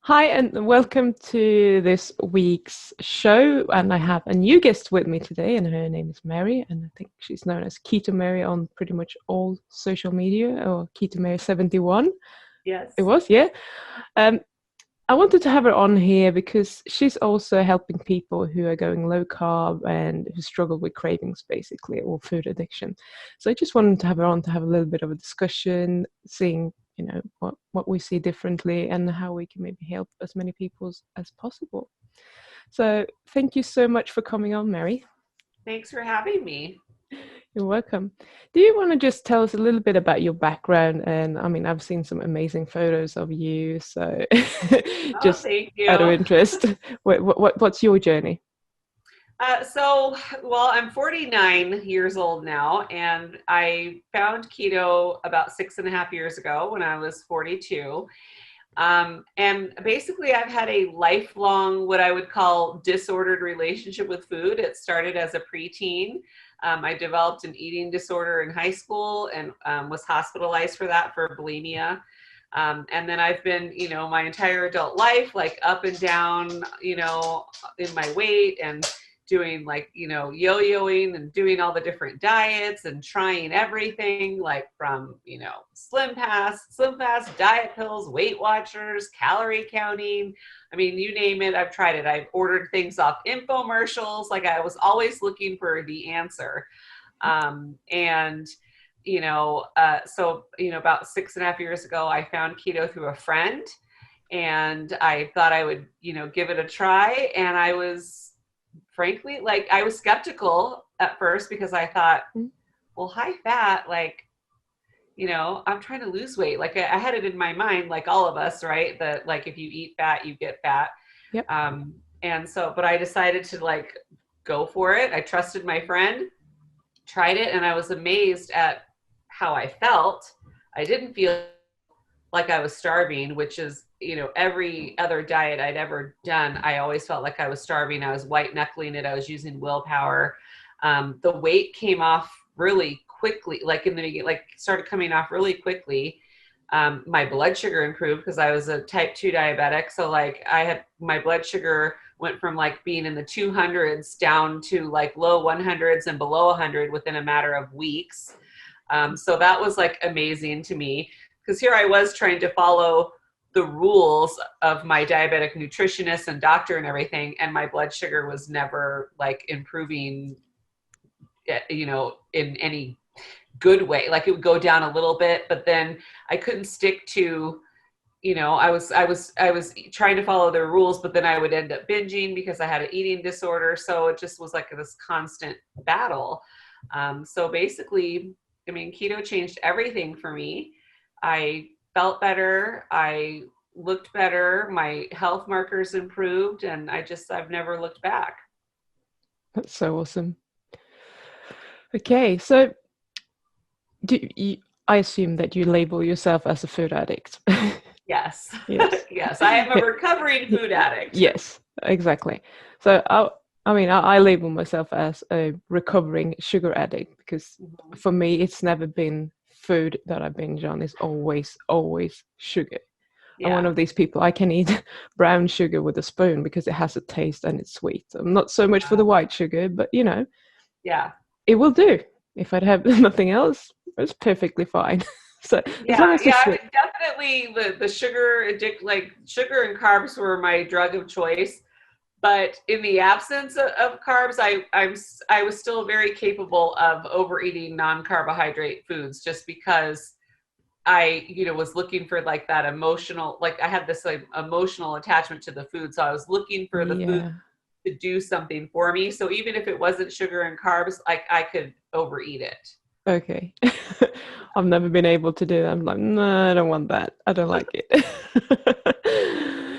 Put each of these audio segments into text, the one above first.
Hi, and welcome to this week's show. And I have a new guest with me today, and her name is Mary. And I think she's known as Keto Mary on pretty much all social media, or Keto Mary 71. It Yes. was, yeah. Um, I wanted to have her on here because she's also helping people who are going low carb and who struggle with cravings, basically, or food addiction. So I just wanted to have her on to have a little bit of a discussion, seeing what we see differently and how we can maybe help as many people as possible. So thank you so much for coming on, Mary. Thanks for having me. You're welcome. Do you want to just tell us a little bit about your background? And I mean, I've seen some amazing photos of you, so Oh, just thank out of you. interest, what's your journey? I'm 49 years old now, and I found keto about 6.5 years ago when I was 42. And basically, I've had a lifelong, what I would call disordered relationship with food. It started as a preteen. I developed an eating disorder in high school and was hospitalized for that for bulimia. And then I've been, my entire adult life, like up and down, in my weight and doing like, yo-yoing and doing all the different diets and trying everything like from, slim fast, diet pills, Weight Watchers, calorie counting. I mean, you name it, I've tried it. I've ordered things off infomercials. Like I was always looking for the answer. And about 6.5 years ago, I found keto through a friend, and I thought I would, give it a try. And I was, frankly, like, I was skeptical at first because I thought, well, high fat, like, I'm trying to lose weight. Like, I had it in my mind, like all of us, right? That, like, if you eat fat, you get fat. Yep. But I decided to, like, go for it. I trusted my friend, tried it, and I was amazed at how I felt. I didn't feel like I was starving, which is, every other diet I'd ever done, I always felt like I was starving. I was white knuckling it. I was using willpower. The weight came off really quickly, like in the beginning, like started coming off really quickly. My blood sugar improved because I was a type 2 diabetic. So like I had my blood sugar went from like being in the 200s down to like low 100s and below 100 within a matter of weeks. So that was like amazing to me because here I was trying to follow the rules of my diabetic nutritionist and doctor and everything, and my blood sugar was never like improving, in any good way. Like it would go down a little bit, but then I couldn't stick to, I was trying to follow their rules, but then I would end up binging because I had an eating disorder. So it just was like this constant battle. So basically, I mean, keto changed everything for me. I felt better. I looked better. My health markers improved, and I've never looked back. That's so awesome. Okay, so do you, I assume that you label yourself as a food addict. Yes. Yes. Yes. I am a recovering food addict. Yes, exactly. So I label myself as a recovering sugar addict because Mhm. for me, it's never been food that I binge on. It's always sugar. I'm one Yeah. of these people. I can eat brown sugar with a spoon because it has a taste and it's sweet. I'm not so much for the white sugar, but Yeah. it will do. If I'd have nothing else, it's perfectly fine. So as long Yeah, as yeah, it's I would definitely the sugar addict, like sugar and carbs were my drug of choice. But in the absence of carbs, I was still very capable of overeating non-carbohydrate foods just because I, was looking for like that emotional, like I had this like emotional attachment to the food. So I was looking for the food yeah. to do something for me. So even if it wasn't sugar and carbs, like I could overeat it. Okay. I've never been able to do that. I'm like, no, I don't want that. I don't like it.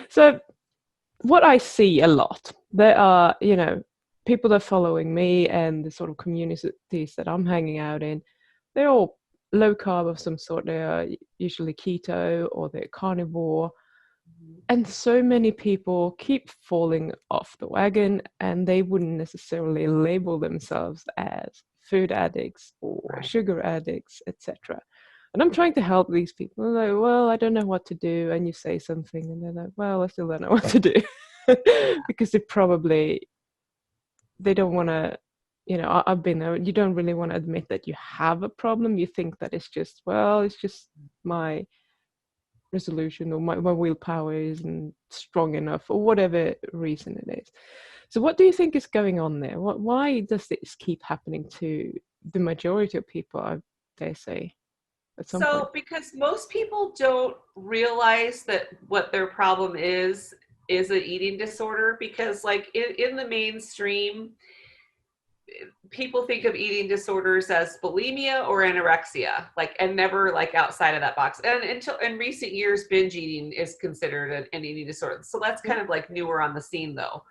So what I see a lot, there are, people that are following me and the sort of communities that I'm hanging out in, they're all low carb of some sort. They are usually keto or they're carnivore. And so many people keep falling off the wagon and they wouldn't necessarily label themselves as food addicts or Right. sugar addicts, etc. And I'm trying to help these people. I'm like, well, I don't know what to do. And you say something, and they're like, well, I still don't know what to do. Because they don't want to, I've been there. You don't really want to admit that you have a problem. You think that it's just, well, it's just my resolution, or my willpower isn't strong enough, or whatever reason it is. So what do you think is going on there? Why does this keep happening to the majority of people, I dare say, at some point? So, because most people don't realize that what their problem is an eating disorder, because like in the mainstream, people think of eating disorders as bulimia or anorexia, like, and never like outside of that box. And until in recent years, binge eating is considered an eating disorder. So that's kind of like newer on the scene though.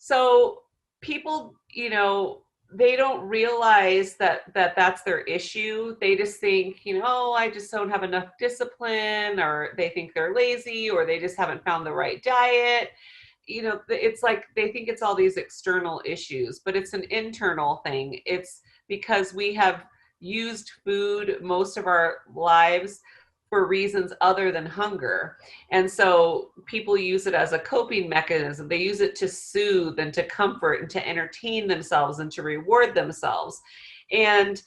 So people, they don't realize that that's their issue. They just think, oh, I just don't have enough discipline, or they think they're lazy, or they just haven't found the right diet. It's like they think it's all these external issues, but it's an internal thing. It's because we have used food most of our lives for reasons other than hunger. And so people use it as a coping mechanism. They use it to soothe and to comfort and to entertain themselves and to reward themselves. And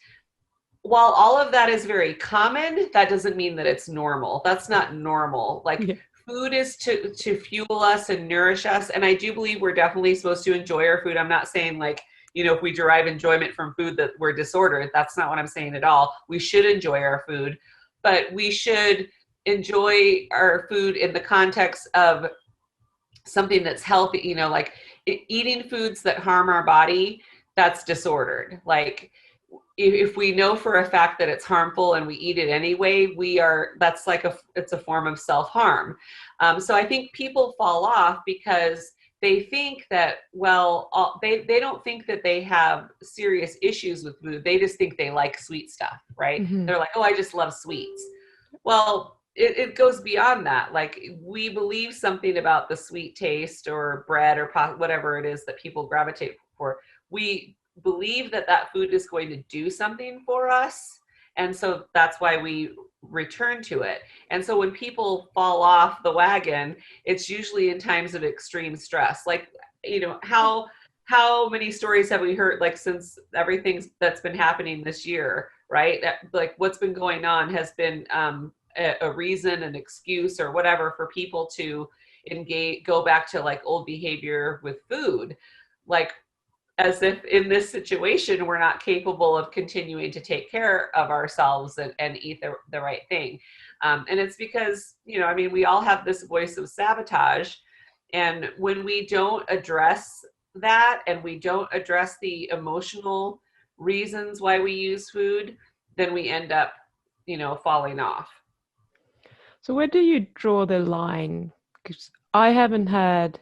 while all of that is very common, that doesn't mean that it's normal. That's not normal. Like, Yeah. food is to fuel us and nourish us. And I do believe we're definitely supposed to enjoy our food. I'm not saying like, if we derive enjoyment from food that we're disordered. That's not what I'm saying at all. We should enjoy our food, but we should enjoy our food in the context of something that's healthy, like eating foods that harm our body, that's disordered. Like, if we know for a fact that it's harmful and we eat it anyway, that's like it's a form of self-harm. So I think people fall off because they think that, well, they don't think that they have serious issues with food. They just think they like sweet stuff, right? Mm-hmm. They're like, oh, I just love sweets. Well, it goes beyond that. Like, we believe something about the sweet taste or bread or whatever it is that people gravitate for. We believe that food is going to do something for us. And so that's why we return to it. And so when people fall off the wagon, it's usually in times of extreme stress. Like, how many stories have we heard, like, since everything that's been happening this year, right? Like, what's been going on has been a reason, an excuse, or whatever for people to go back to like old behavior with food. Like, as if in this situation, we're not capable of continuing to take care of ourselves and eat the right thing. And it's because, we all have this voice of sabotage. And when we don't address that, and we don't address the emotional reasons why we use food, then we end up, falling off. So where do you draw the line? Because I haven't had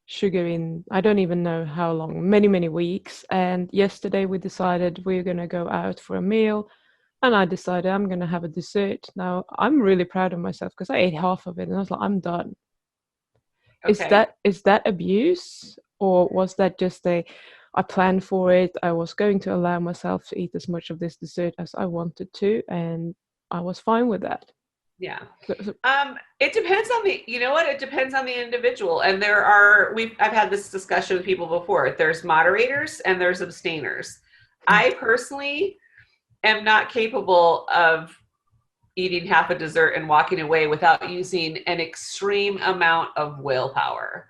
sugar in, I don't even know how long, many, many weeks. And yesterday we decided we're going to go out for a meal. And I decided I'm going to have a dessert. Now, I'm really proud of myself because I ate half of it and I was like, I'm done. Okay. Is that abuse? Or was that just I planned for it. I was going to allow myself to eat as much of this dessert as I wanted to. And I was fine with that. Yeah. So, It depends on it depends on the individual. And I've had this discussion with people before. There's moderators and there's abstainers. I personally am not capable of eating half a dessert and walking away without using an extreme amount of willpower.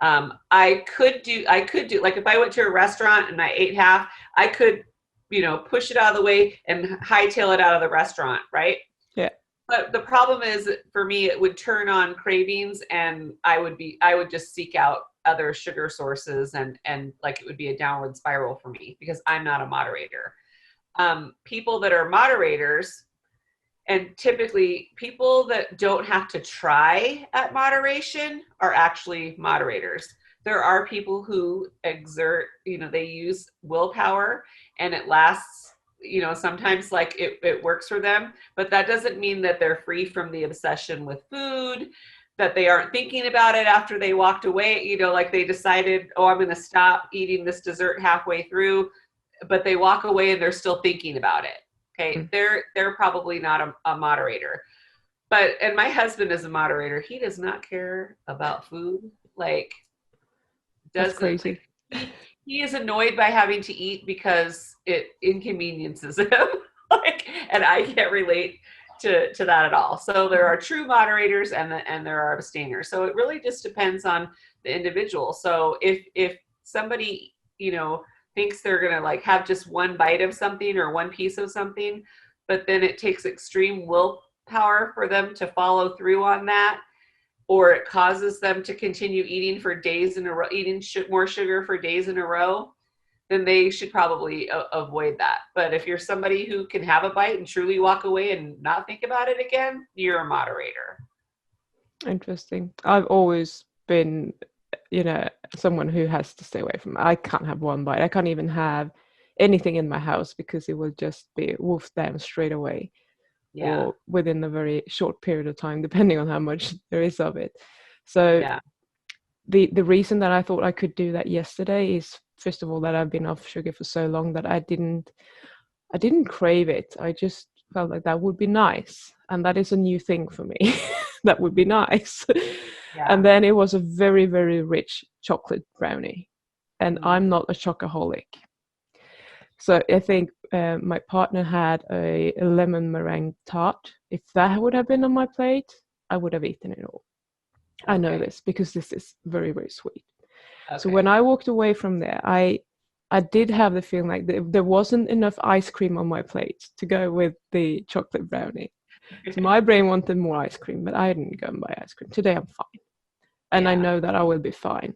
I could do, like, if I went to a restaurant and I ate half, I could, push it out of the way and hightail it out of the restaurant, right? yeah. But the problem is, for me, it would turn on cravings, and I would just seek out other sugar sources, and like, it would be a downward spiral for me because I'm not a moderator. People that are moderators, and typically people that don't have to try at moderation, are actually moderators. There are people who exert, they use willpower, and it lasts, sometimes like it works for them, but that doesn't mean that they're free from the obsession with food, that they aren't thinking about it after they walked away, like they decided, oh, I'm going to stop eating this dessert halfway through, but they walk away and they're still thinking about it. Okay. They're probably not a moderator, and my husband is a moderator. He does not care about food. Like, That's doesn't crazy. like he is annoyed by having to eat because it inconveniences him. Like, and I can't relate to that at all. So there are true moderators and there are abstainers. So it really just depends on the individual. So if somebody, thinks they're gonna like have just one bite of something or one piece of something, but then it takes extreme willpower for them to follow through on that, or it causes them to continue eating for days in a row, eating more sugar for days in a row, then they should probably avoid that. But if you're somebody who can have a bite and truly walk away and not think about it again, you're a moderator. Interesting. I've always been, someone who has to stay away from it. I can't have one bite. I can't even have anything in my house because it will just be wolfed down straight away, Yeah. or within a very short period of time, depending on how much there is of it. So Yeah. the reason that I thought I could do that yesterday is, first of all, that I've been off sugar for so long that I didn't crave it. I just felt like that would be nice, and that is a new thing for me. That would be nice. Yeah. And then it was a very, very rich chocolate brownie, and I'm not a chocoholic. So I think my partner had a lemon meringue tart. If that would have been on my plate, I would have eaten it all. I know this because this is very, very sweet. So when I walked away from there, I did have the feeling like there wasn't enough ice cream on my plate to go with the chocolate brownie. So my brain wanted more ice cream, but I didn't go and buy ice cream. Today I'm fine. And I know that I will be fine.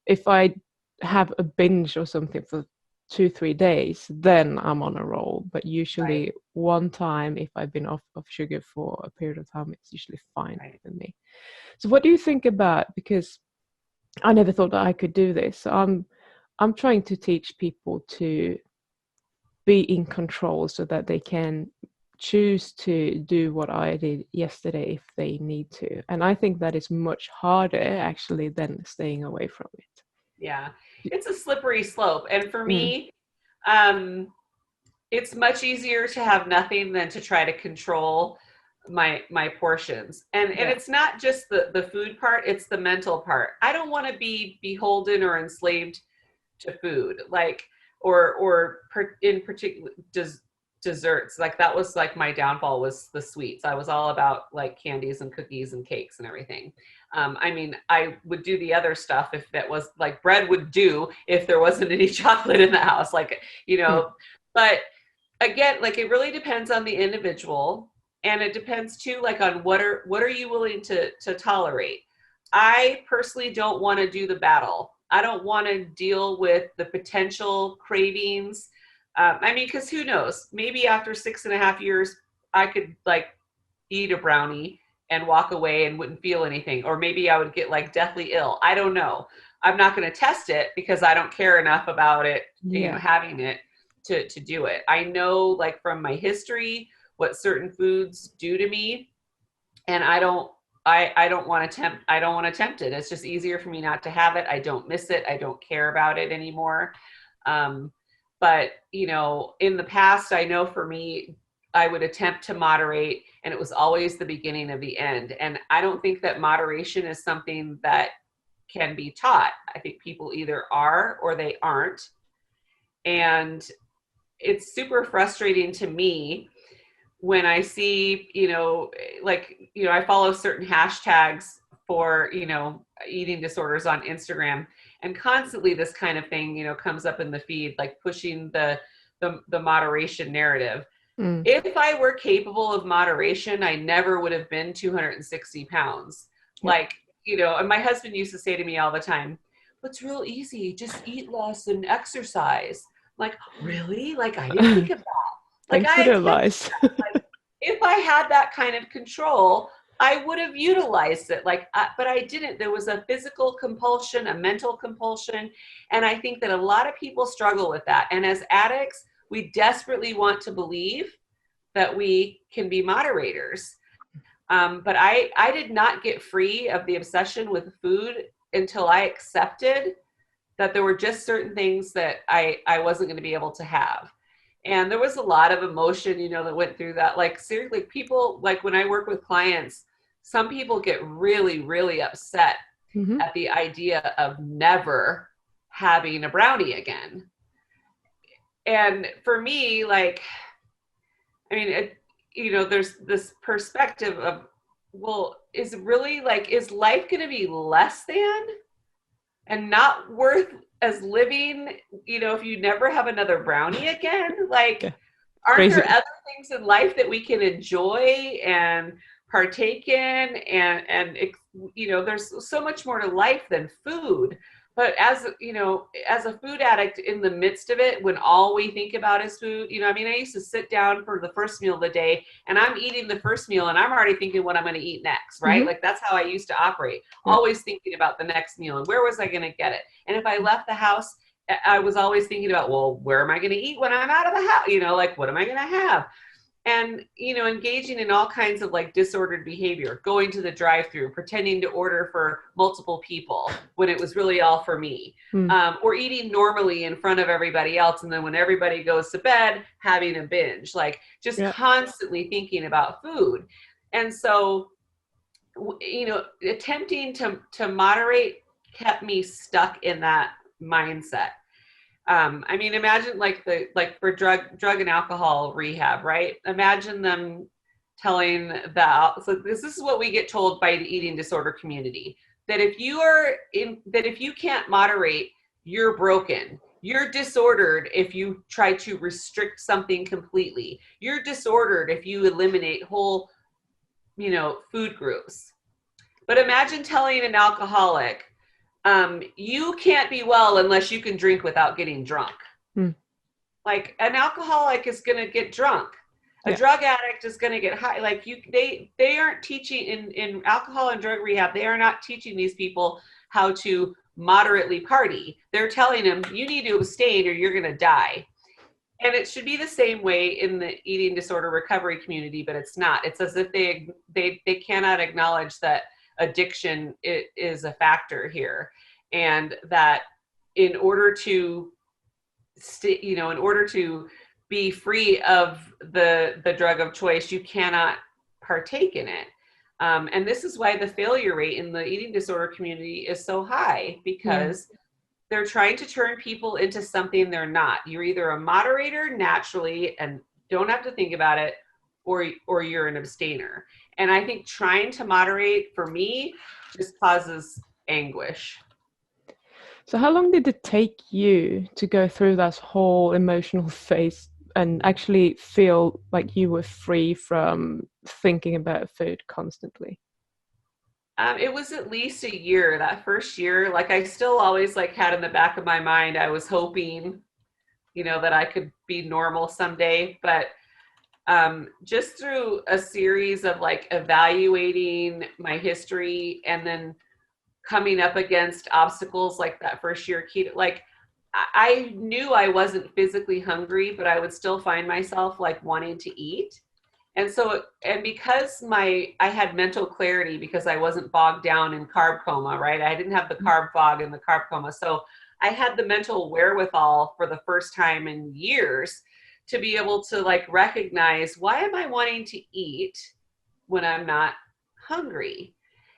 If I have a binge or something for 2-3 days, then I'm on a roll. But usually one time, if I've been off of sugar for a period of time, it's usually fine with me. So what do you think about, because I never thought that I could do this. So I'm trying to teach people to be in control so that they can choose to do what I did yesterday if they need to. And I think that is much harder actually than staying away from it. Yeah. It's a slippery slope. And for me, it's much easier to have nothing than to try to control my portions. And it's not just the food part, it's the mental part. I don't want to be beholden or enslaved to food, like in particular desserts. Like that was like my downfall, was the sweets. I was all about like candies and cookies and cakes and everything. I mean, I would do the other stuff if that was like bread would do if there wasn't any chocolate in the house, like, but again, like it really depends on the individual, and it depends too, like on what are you willing to tolerate. I personally don't want to do the battle. I don't want to deal with the potential cravings. I mean, because who knows? Maybe after 6.5 years, I could like eat a brownie and walk away and wouldn't feel anything. Or maybe I would get like deathly ill. I don't know. I'm not going to test it because I don't care enough about it, having it to do it. I know, like from my history, what certain foods do to me, and I don't want to tempt it. It's just easier for me not to have it. I don't miss it. I don't care about it anymore. But in the past, I know for me, I would attempt to moderate, and it was always the beginning of the end. And I don't think that moderation is something that can be taught. I think people either are or they aren't. And it's super frustrating to me when I see, I follow certain hashtags for, eating disorders on Instagram, and constantly this kind of thing, comes up in the feed, like pushing the moderation narrative. If I were capable of moderation, I never would have been 260 pounds. Like, and my husband used to say to me all the time, "It's real easy. Just eat less and exercise." Like, really? Like, I didn't think of that. Like, Thanks for the advice. Like, if I had that kind of control, I would have utilized it. But I didn't. There was a physical compulsion, a mental compulsion. And I think that a lot of people struggle with that. And as addicts, we desperately want to believe that we can be moderators. But I did not get free of the obsession with food until I accepted that there were just certain things that I wasn't going to be able to have. And there was a lot of emotion, you know, that went through that. Like seriously, people, like when I work with clients, some people get really, really upset Mm-hmm. at the idea of never having a brownie again. And for me, like, I mean, you know, there's this perspective of, well, is really like, is life going to be less than and not worth as living, you know, if you never have another brownie again? Like, Yeah, aren't there crazy. other things in life that we can enjoy and partake in? And you know, there's so much more to life than food. But as you know, as a food addict in the midst of it, when all we think about is food, you know, I mean, I used to sit down for the first meal of the day and I'm eating the first meal and I'm already thinking what I'm going to eat next, right? Mm-hmm. Like that's how I used to operate, Yeah. always thinking about the next meal and where was I going to get it. And if I left the house, I was always thinking about, well, where am I going to eat when I'm out of the house? You know, like, what am I going to have? And, you know, engaging in all kinds of like disordered behavior, going to the drive-through, pretending to order for multiple people when it was really all for me, Mm. or eating normally in front of everybody else. And then when everybody goes to bed, having a binge, like just Yeah. constantly thinking about food. And so, you know, attempting to moderate kept me stuck in that mindset. I mean, imagine like for drug and alcohol rehab, right? Imagine them telling that. So this is what we get told by the eating disorder community, that if you can't moderate, you're broken. You're disordered if you try to restrict something completely. You're disordered if you eliminate whole, you know, food groups. But imagine telling an alcoholic, you can't be well unless you can drink without getting drunk. Mm. Like an alcoholic is going to get drunk. A Yeah. drug addict is going to get high. Like they aren't teaching in alcohol and drug rehab. They are not teaching these people how to moderately party. They're telling them you need to abstain or you're going to die. And it should be the same way in the eating disorder recovery community, but it's not. It's as if they cannot acknowledge that addiction is a factor here, and that in order to you know, in order to be free of the drug of choice, you cannot partake in it. And this is why the failure rate in the eating disorder community is so high, Mm. because they're trying to turn people into something they're not. You're either a moderator naturally and don't have to think about it, or you're an abstainer. And I think trying to moderate for me just causes anguish. So how long did it take you to go through that whole emotional phase and actually feel like you were free from thinking about food constantly? It was at least a year. That first year, like I still always like had in the back of my mind, I was hoping, you know, that I could be normal someday. But just through a series of like evaluating my history and then coming up against obstacles like that first year keto, like I knew I wasn't physically hungry, but I would still find myself like wanting to eat. And so, and because I had mental clarity because I wasn't bogged down in carb coma, right? I didn't have the carb fog and the carb coma. So I had the mental wherewithal for the first time in years to be able to like recognize, why am I wanting to eat when I'm not hungry?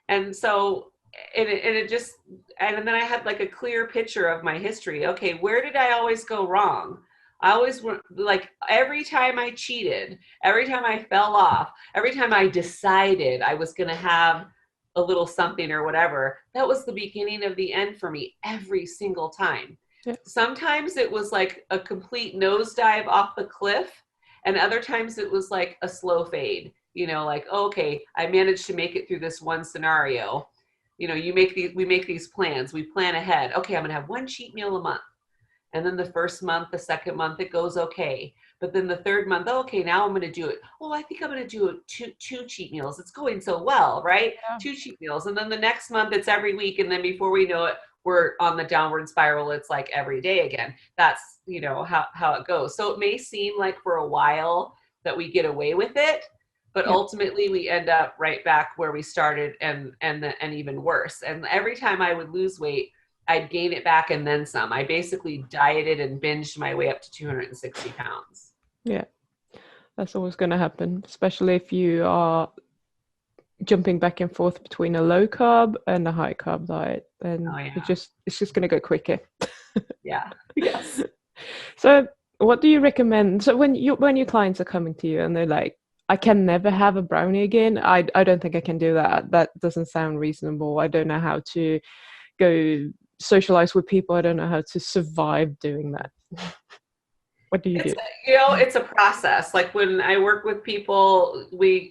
And so, and it just, and then I had like a clear picture of my history. Okay, where did I always go wrong? I always like every time I cheated, every time I fell off, every time I decided I was going to have a little something or whatever, that was the beginning of the end for me every single time. Yeah. Sometimes it was like a complete nosedive off the cliff, and other times it was like a slow fade. You know, like, okay, I managed to make it through this one scenario. You know, we make these plans, we plan ahead. Okay, I'm going to have one cheat meal a month. And then the first month, the second month, it goes okay. But then the third month, okay, now I'm going to do it. Oh, I think I'm going to do two cheat meals. It's going so well, right? Yeah. Two cheat meals. And then the next month, it's every week. And then before we know it, we're on the downward spiral. It's like every day again. That's, you know, how it goes. So it may seem like for a while that we get away with it, but Yeah. ultimately we end up right back where we started, and even worse. And every time I would lose weight, I'd gain it back and then some. I basically dieted and binged my way up to 260 pounds. Yeah, that's always going to happen, especially if you are jumping back and forth between a low carb and a high carb diet, and Oh yeah. it's just going to go quicker. Yeah. Yes. So, what do you recommend? So, when your clients are coming to you and they're like, "I can never have a brownie again. I don't think I can do that. That doesn't sound reasonable. I don't know how to go socialize with people. I don't know how to survive doing that." What do you It's do? it's a process. Like when I work with people,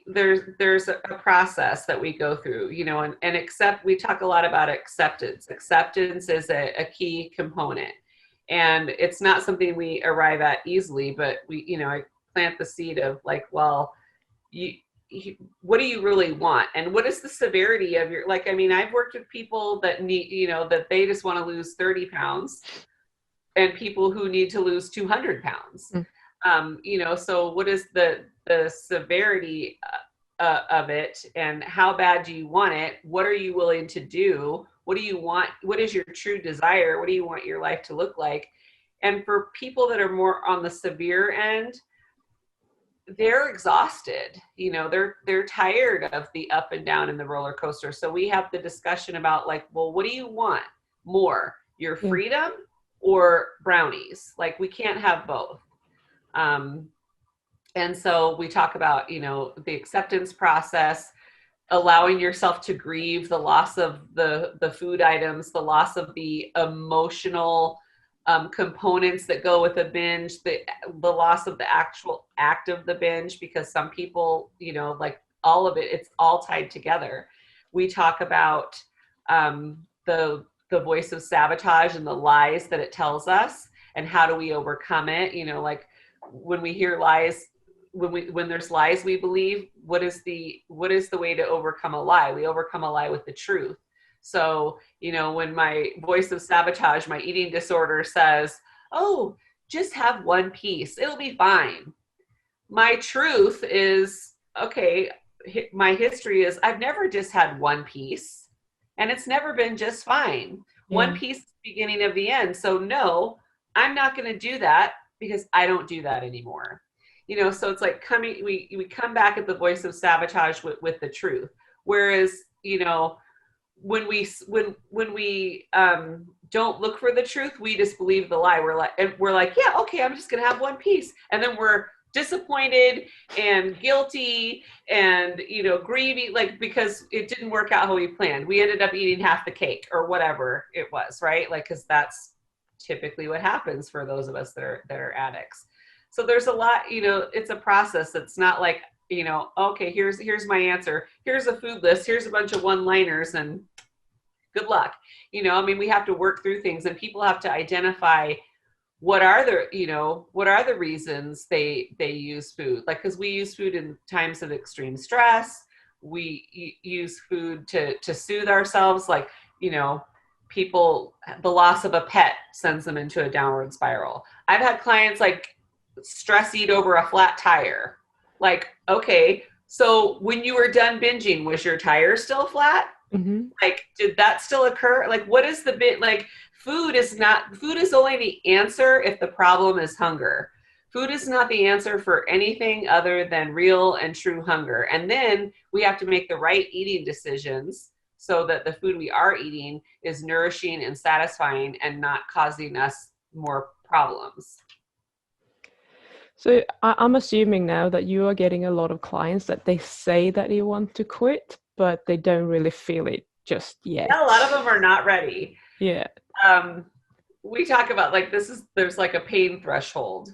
there's a process that we go through, and accept. We talk a lot about acceptance. Acceptance is a key component, and it's not something we arrive at easily. But I plant the seed of like, well, you, what do you really want, and what is the severity of your like? I mean, I've worked with people that need, that they just want to lose 30 pounds and people who need to lose 200 pounds. Mm. So what is the severity of it, and how bad do you want it? What are you willing to do? What do you want? What is your true desire? What do you want your life to look like? And for people that are more on the severe end, they're exhausted. They're tired of the up and down in the roller coaster. So we have the discussion about like, well, what do you want more, your Yeah. freedom or brownies? Like we can't have both. And so we talk about, the acceptance process, allowing yourself to grieve the loss of the food items, the loss of the emotional components that go with a binge, the loss of the actual act of the binge, because some people, like all of it, it's all tied together. We talk about the voice of sabotage and the lies that it tells us, and how do we overcome it? Like when we hear lies, when there's lies we believe, what is the way to overcome a lie? We overcome a lie with the truth. So when my voice of sabotage, my eating disorder says, oh, just have one piece, it'll be fine, my truth is, okay, my history is I've never just had one piece, and it's never been just fine. One Yeah. piece is the beginning of the end. So no, I'm not going to do that, because I don't do that anymore. So it's like we come back at the voice of sabotage with the truth. Whereas, when we don't look for the truth, we just believe the lie. We're like, yeah, okay, I'm just gonna have one piece, and then we're disappointed and guilty and grieving, like, because it didn't work out how we planned. We ended up eating half the cake or whatever it was, right? Like, because that's typically what happens for those of us that are addicts. So there's a lot, it's a process. It's not like, okay, here's my answer, here's a food list, here's a bunch of one-liners, and good luck. I mean, we have to work through things, and people have to identify what are the reasons they use food. Like, because we use food in times of extreme stress. We use food to soothe ourselves. Like, people, the loss of a pet sends them into a downward spiral. I've had clients like stress eat over a flat tire. Like, okay, so when you were done binging, was your tire still flat? Mm-hmm. Like, did that still occur? Like, what is the bit? Like, food is only the answer if the problem is hunger. Food is not the answer for anything other than real and true hunger. And then we have to make the right eating decisions so that the food we are eating is nourishing and satisfying and not causing us more problems. So I'm assuming now that you are getting a lot of clients that they say that they want to quit, but they don't really feel it just yet. Yeah, a lot of them are not ready. Yeah. We talk about like there's like a pain threshold.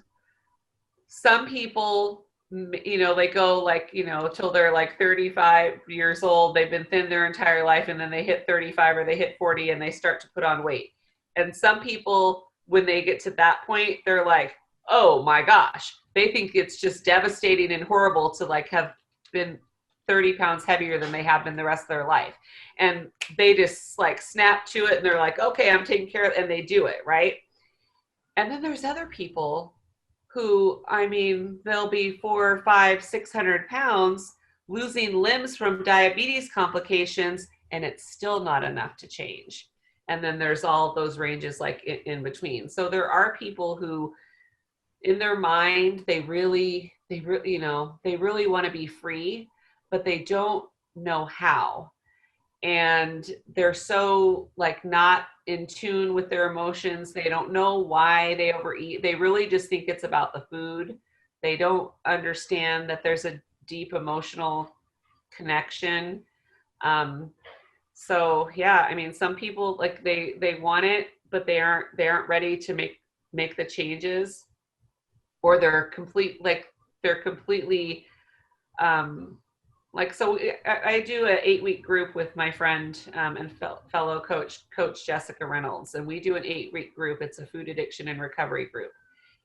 Some people, they go like, till they're like 35 years old, they've been thin their entire life, and then they hit 35 or they hit 40 and they start to put on weight. And some people, when they get to that point, they're like, oh my gosh, they think it's just devastating and horrible to like have been 30 pounds heavier than they have been the rest of their life. And they just like snap to it, and they're like, okay, I'm taking care of it, and they do it, right? And then there's other people who, I mean, they'll be 400, 500, 600 pounds, losing limbs from diabetes complications, and it's still not enough to change. And then there's all those ranges like in between. So there are people who, in their mind, they really want to be free, but they don't know how. And they're so like not in tune with their emotions. They don't know why they overeat. They really just think it's about the food. They don't understand that there's a deep emotional connection. Um, so yeah, I mean, some people like they want it, but they aren't ready to make the changes, or they're completely um, like, so I do an 8-week group with my friend and fellow coach Jessica Reynolds, and we do an 8-week group. It's a food addiction and recovery group.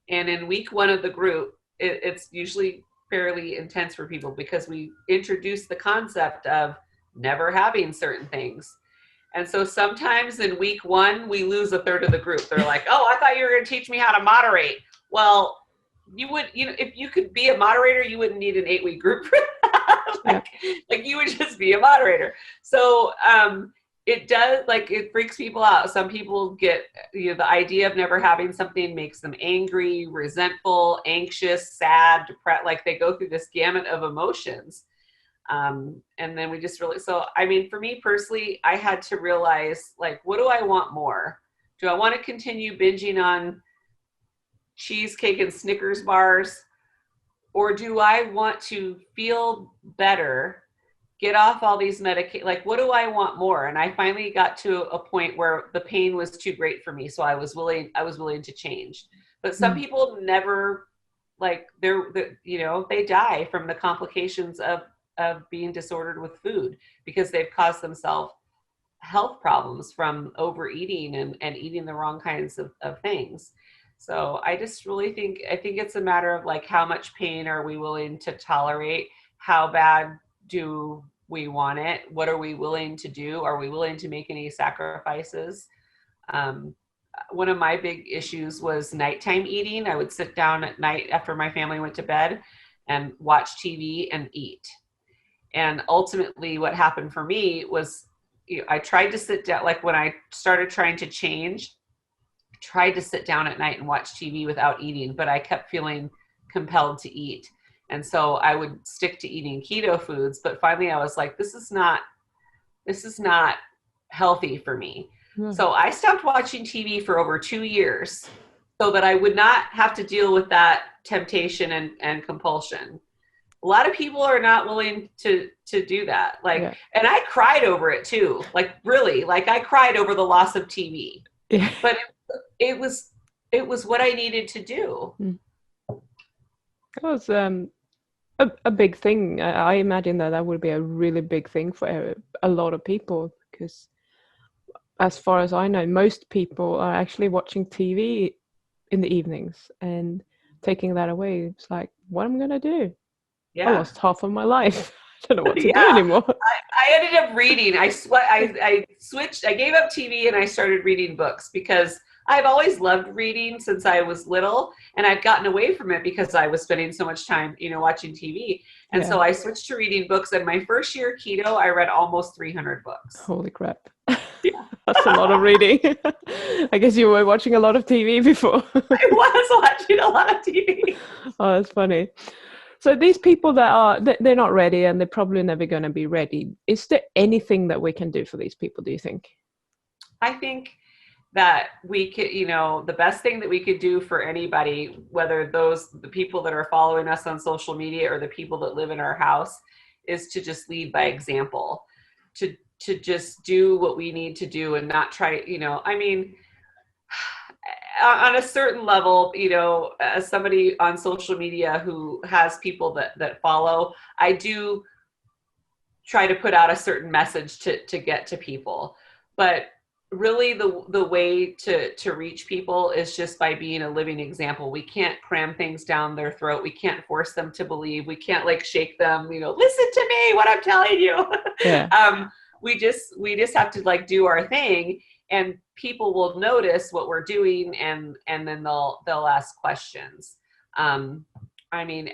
And in week 1 of the group, it's usually fairly intense for people because we introduce the concept of never having certain things. And so sometimes in week 1, we lose a third of the group. They're like, oh, I thought you were going to teach me how to moderate. Well, if you could be a moderator, you wouldn't need an 8-week group for that. like you would just be a moderator. So it does, like, it freaks people out. Some people get, the idea of never having something makes them angry, resentful, anxious, sad, depressed. Like they go through this gamut of emotions. And then we just really, so, I mean, for me personally, I had to realize, like, what do I want more? Do I want to continue binging on cheesecake and Snickers bars, or do I want to feel better, get off all these medications? Like, what do I want more? And I finally got to a point where the pain was too great for me, so I was willing to change. But some people never, like, they die from the complications of being disordered with food because they've caused themselves health problems from overeating and eating the wrong kinds of things. So I just really think it's a matter of, like, how much pain are we willing to tolerate? How bad do we want it? What are we willing to do? Are we willing to make any sacrifices? One of my big issues was nighttime eating. I would sit down at night after my family went to bed and watch TV and eat. And ultimately what happened for me was, I tried to sit down, like when I started trying to change, tried to sit down at night and watch TV without eating, but I kept feeling compelled to eat. And so I would stick to eating keto foods, but finally I was like, this is not healthy for me. So I stopped watching TV for over 2 years so that I would not have to deal with that temptation and compulsion. A lot of people are not willing to do that. Like, and I cried over it too. Like, really, like I cried over the loss of TV, but it was what I needed to do. That was a big thing. I imagine that would be a really big thing for a lot of people, because as far as I know, most people are actually watching TV in the evenings, and taking that away, it's like, what am I going to do? I lost half of my life. I don't know what to do anymore. I ended up reading. I switched. I gave up TV and I started reading books because I've always loved reading since I was little, and I've gotten away from it because I was spending so much time, watching TV. And so I switched to reading books. And my first year keto, I read almost 300 books. Holy crap. That's a lot of reading. I guess you were watching a lot of TV before. I was watching a lot of TV. Oh, that's funny. So these people they're not ready, and they're probably never going to be ready. Is there anything that we can do for these people, do you think? I think that we could, the best thing that we could do for anybody, whether the people that are following us on social media or the people that live in our house, is to just lead by example, to just do what we need to do and not try, I mean, on a certain level, as somebody on social media who has people that follow, I do try to put out a certain message to get to people. But really the way to reach people is just by being a living example. We can't cram things down their throat. We can't force them to believe. We can't like shake them, listen to me, what I'm telling you. Yeah. We just have to like do our thing, and people will notice what we're doing, and then they'll ask questions. I mean,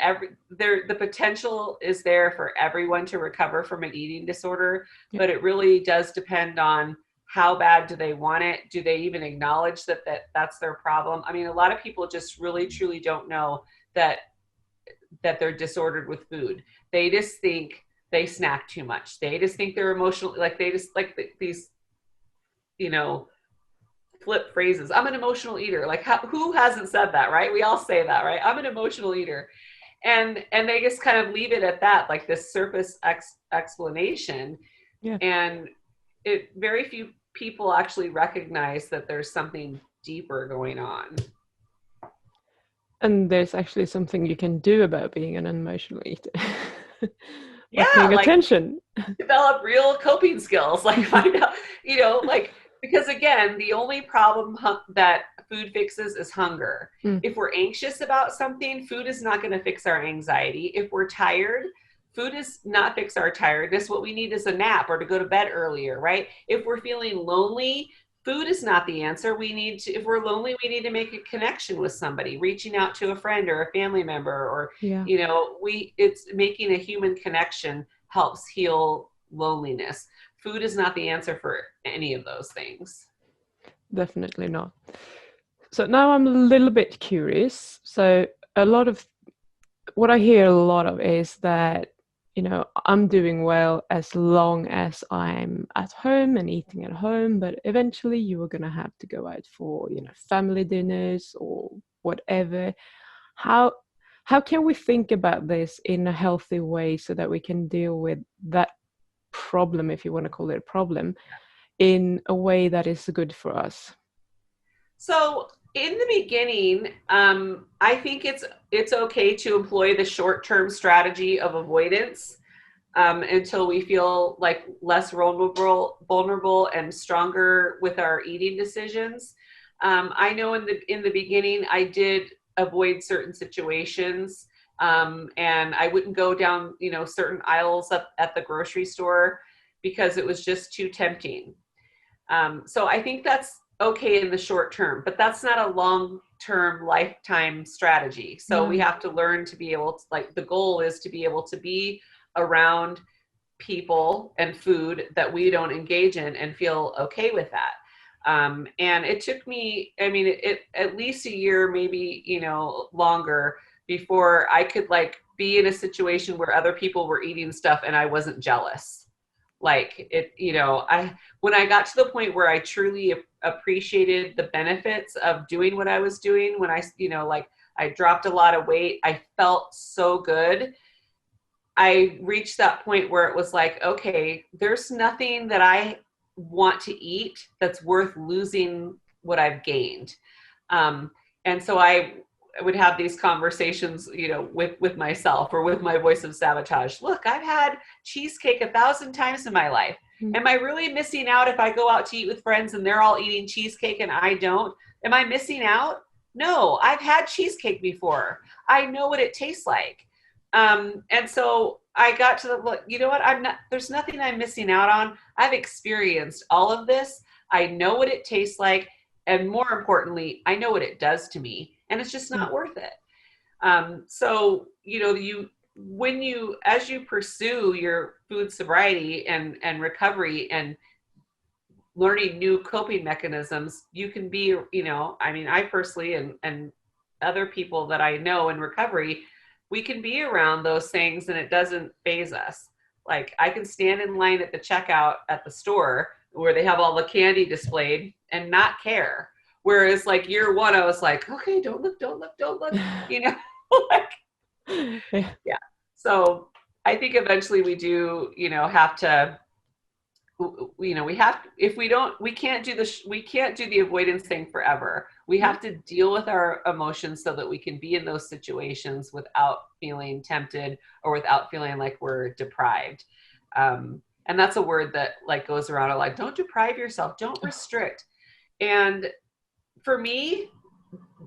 the potential is there for everyone to recover from an eating disorder, but it really does depend on how bad do they want it? Do they even acknowledge that's their problem? I mean, a lot of people just really truly don't know that they're disordered with food. They just think they snack too much. They just think they're emotional, like they just like these, you know, flip phrases. I'm an emotional eater. Like who hasn't said that, right? We all say that, right? I'm an emotional eater. And they just kind of leave it at that, like this surface explanation. Yeah. And very few people actually recognize that there's something deeper going on. And there's actually something you can do about being an emotional eater. By Yeah, paying like attention. develop real coping skills, like find out, you know, like, because again, the only problem that food fixes is hunger. If we're anxious about something, food is not going to fix our anxiety. If we're tired, food is not fix our tiredness. What we need is a nap or to go to bed earlier, right? If we're feeling lonely, food is not the answer. If we're lonely, we need to make a connection with somebody, reaching out to a friend or a family member, or, Yeah. you know, it's making a human connection helps heal loneliness. Food is not the answer for any of those things. Definitely not. So now I'm a little bit curious. So a lot of what I hear a lot of is that, you know, I'm doing well as long as I'm at home and eating at home, but eventually you are going to have to go out for, you know, family dinners or whatever. How can we think about this in a healthy way so that we can deal with that problem, if you want to call it a problem, in a way that is good for us? So in the beginning, I think it's okay to employ the short-term strategy of avoidance until we feel like less vulnerable and stronger with our eating decisions. I know in the beginning, I did avoid certain situations, and I wouldn't go down, you know, certain aisles up at the grocery store because it was just too tempting. So I think that's okay in the short term, but that's not a long-term lifetime strategy. So we have to learn to be able to, like, the goal is to be able to be around people and food that we don't engage in and feel okay with that. And it took me, I mean, it at least a year, maybe, you know, longer before I could like be in a situation where other people were eating stuff and I wasn't jealous. Like it, you know, when I got to the point where I truly appreciated the benefits of doing what I was doing, when I, you know, like I dropped a lot of weight, I felt so good. I reached that point where it was like, okay, there's nothing that I want to eat that's worth losing what I've gained. And so I would have these conversations, you know, with myself or with my voice of sabotage. Look, I've had cheesecake 1,000 times in my life. Am I really missing out if I go out to eat with friends and they're all eating cheesecake and I don't? Am I missing out? No, I've had cheesecake before. I know what it tastes like. And so I got to the, you know what, there's nothing I'm missing out on. I've experienced all of this. I know what it tastes like. And more importantly, I know what it does to me, and it's just not worth it. So, you know, as you pursue your food sobriety and recovery and learning new coping mechanisms, you can be, you know, I mean, I personally and other people that I know in recovery, we can be around those things and it doesn't faze us. Like I can stand in line at the checkout at the store where they have all the candy displayed and not care. Whereas like year one, I was like, okay, don't look, you know, like, yeah. So I think eventually we do, you know, have to, you know, we can't do the avoidance thing forever. We have to deal with our emotions so that we can be in those situations without feeling tempted or without feeling like we're deprived. And that's a word that like goes around a lot. Don't deprive yourself, don't restrict. And for me,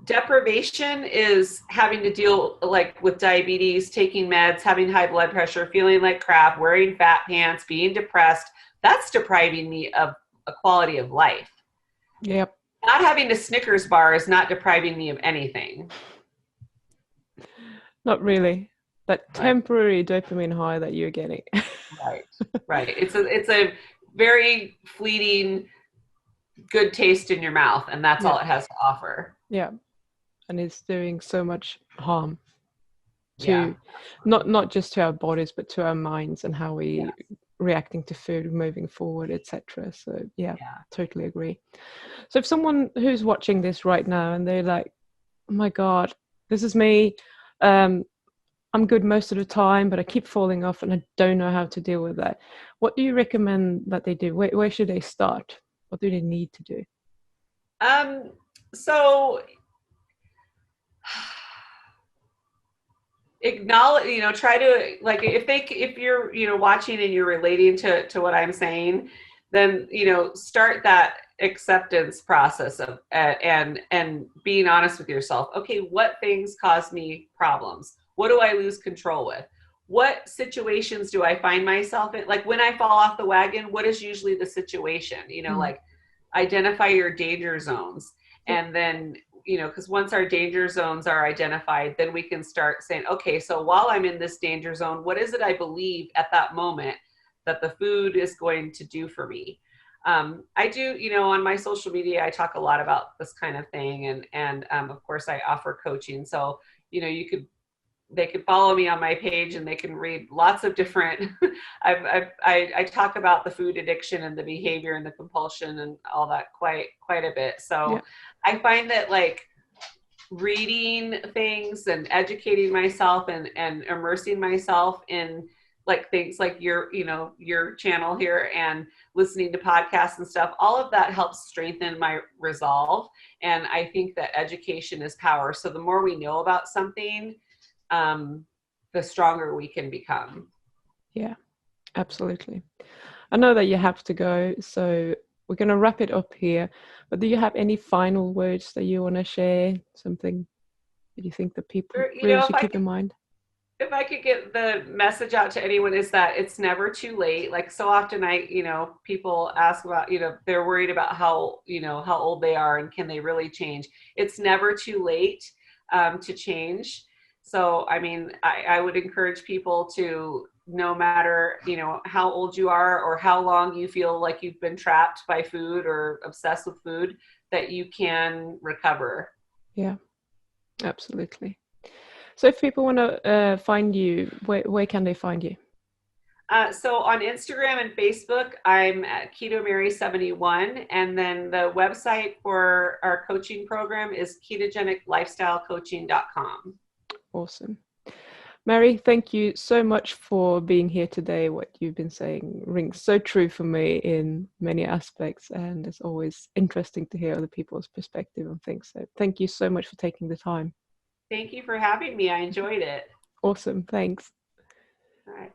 deprivation is having to deal like with diabetes, taking meds, having high blood pressure, feeling like crap, wearing fat pants, being depressed. That's depriving me of a quality of life. Yep. Not having a Snickers bar is not depriving me of anything. Not really. That temporary dopamine high that you're getting. Right. It's a very fleeting good taste in your mouth, and that's Yeah. all it has to offer. Yeah. And it's doing so much harm Yeah. to not just to our bodies, but to our minds and how Yeah. we reacting to food moving forward, etc. So yeah, Yeah. totally agree. So if someone who's watching this right now and they're like, oh my God, this is me. Um, I'm good most of the time, but I keep falling off and I don't know how to deal with that. What do you recommend that they do? Where should they start? What do they need to do? So acknowledge, try to, like, if you're, watching and you're relating to what I'm saying, then, start that acceptance process of, and being honest with yourself. Okay, what things cause me problems? What do I lose control with? What situations do I find myself in? Like when I fall off the wagon, what is usually the situation? Like identify your danger zones. Yep. And then, because once our danger zones are identified, then we can start saying, okay, so while I'm in this danger zone, what is it I believe at that moment that the food is going to do for me? I do, on my social media, I talk a lot about this kind of thing. And of course, I offer coaching. So, they could follow me on my page and they can read lots of different I talk about the food addiction and the behavior and the compulsion and all that quite a bit. So Yeah. I find that, like, reading things and educating myself and immersing myself in, like, things like your channel here and listening to podcasts and stuff, all of that helps strengthen my resolve. And I think that education is power. So the more we know about something, the stronger we can become. Yeah, absolutely. I know that you have to go, so we're going to wrap it up here. But do you have any final words that you want to share? Something that you think that people Or, really should keep in mind? if I could get the message out to anyone, is that it's never too late. Like, so often people ask about, they're worried about how old they are and can they really change. It's never too late to change. So, I mean, I would encourage people to, no matter, how old you are or how long you feel like you've been trapped by food or obsessed with food, that you can recover. Yeah, absolutely. So if people want to find you, where can they find you? So on Instagram and Facebook, I'm at Keto Mary 71. And then the website for our coaching program is ketogeniclifestylecoaching.com. Awesome. Mary, thank you so much for being here today. What you've been saying rings so true for me in many aspects, and it's always interesting to hear other people's perspective on things. So thank you so much for taking the time. Thank you for having me. I enjoyed it. Awesome. Thanks. All right.